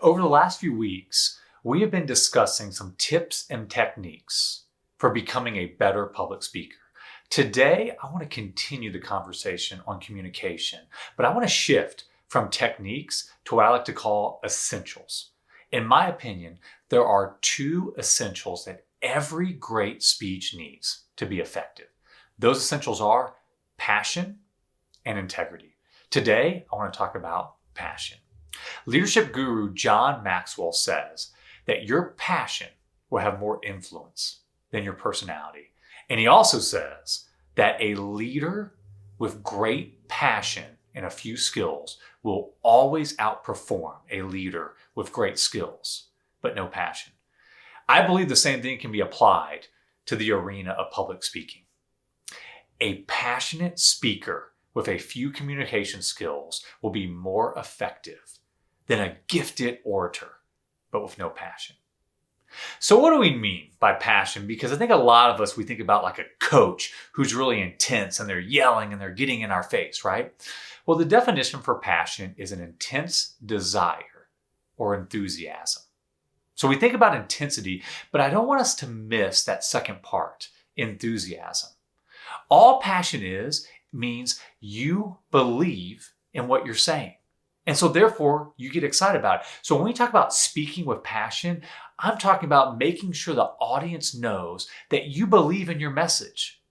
Over the last few weeks, we have been discussing some tips and techniques for becoming a better public speaker. Today, I want to continue the conversation on communication, but I want to shift from techniques to what I like to call essentials. In my opinion, there are two essentials that every great speech needs to be effective. Those essentials are passion and integrity. Today, I want to talk about passion. Leadership guru John Maxwell says that your passion will have more influence than your personality. And he also says that a leader with great passion and a few skills will always outperform a leader with great skills, but no passion. I believe the same thing can be applied to the arena of public speaking. A passionate speaker with a few communication skills will be more effective than a gifted orator, but with no passion. So what do we mean by passion? Because I think a lot of us, we think about like a coach who's really intense and they're yelling and they're getting in our face, right? Well, the definition for passion is an intense desire or enthusiasm. So we think about intensity, but I don't want us to miss that second part, enthusiasm. All passion means you believe in what you're saying. And so therefore, you get excited about it. So when we talk about speaking with passion, I'm talking about making sure the audience knows that you believe in your message.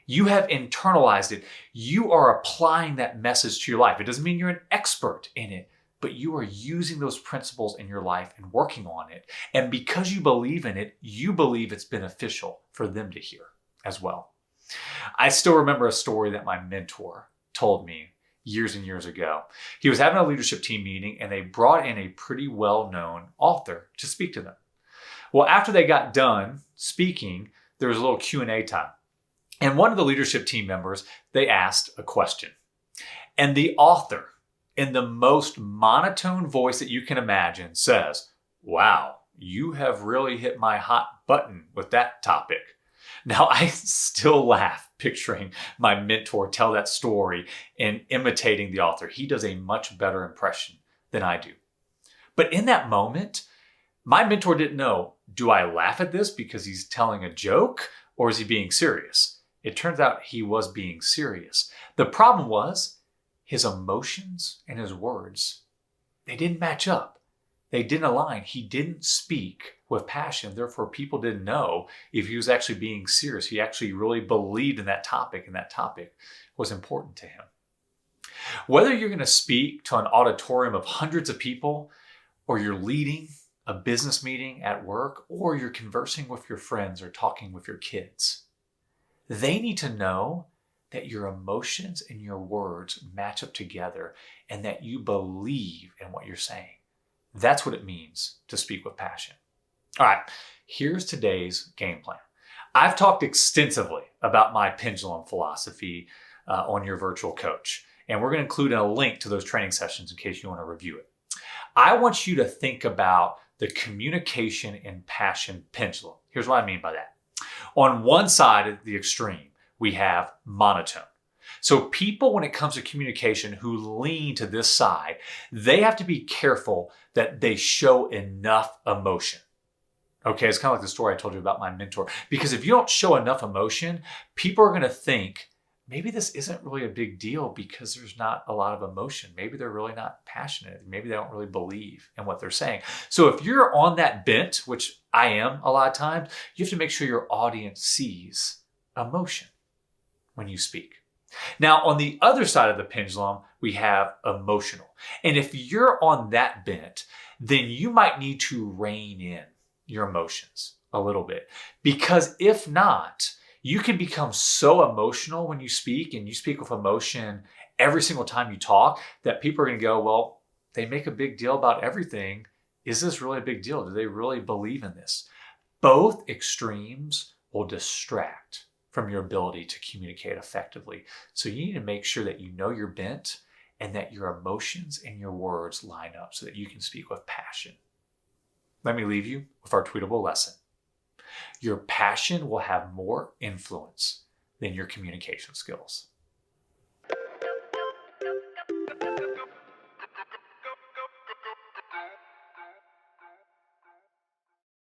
You have internalized it. You are applying that message to your life. It doesn't mean you're an expert in it, but you are using those principles in your life and working on it. And because you believe in it, you believe it's beneficial for them to hear as well. I still remember a story that my mentor told me years and years ago. He was having a leadership team meeting and they brought in a pretty well-known author to speak to them. Well, after they got done speaking, there was a little Q&A time. And one of the leadership team members, they asked a question. And the author, in the most monotone voice that you can imagine, says, "Wow, you have really hit my hot button with that topic." Now, I still laugh picturing my mentor tell that story and imitating the author. He does a much better impression than I do. But in that moment, my mentor didn't know, do I laugh at this because he's telling a joke or is he being serious? It turns out he was being serious. The problem was his emotions and his words, they didn't match up. They didn't align. He didn't speak with passion. Therefore, people didn't know if he was actually being serious. He actually really believed in that topic, and that topic was important to him. Whether you're going to speak to an auditorium of hundreds of people, or you're leading a business meeting at work, or you're conversing with your friends or talking with your kids, they need to know that your emotions and your words match up together and that you believe in what you're saying. That's what it means to speak with passion. All right, here's today's game plan. I've talked extensively about my pendulum philosophy on your virtual coach, and we're going to include a link to those training sessions in case you want to review it. I want you to think about the communication and passion pendulum. Here's what I mean by that. On one side of the extreme, we have monotone. So people, when it comes to communication, who lean to this side, they have to be careful that they show enough emotion. Okay, it's kind of like the story I told you about my mentor. Because if you don't show enough emotion, people are going to think, maybe this isn't really a big deal because there's not a lot of emotion. Maybe they're really not passionate. Maybe they don't really believe in what they're saying. So if you're on that bent, which I am a lot of times, you have to make sure your audience sees emotion when you speak. Now, on the other side of the pendulum, we have emotional. And if you're on that bent, then you might need to rein in your emotions a little bit. Because if not, you can become so emotional when you speak, and you speak with emotion every single time you talk, that people are going to go, well, they make a big deal about everything. Is this really a big deal? Do they really believe in this? Both extremes will distract from your ability to communicate effectively. So you need to make sure that you know your bent and that your emotions and your words line up so that you can speak with passion. Let me leave you with our tweetable lesson. Your passion will have more influence than your communication skills.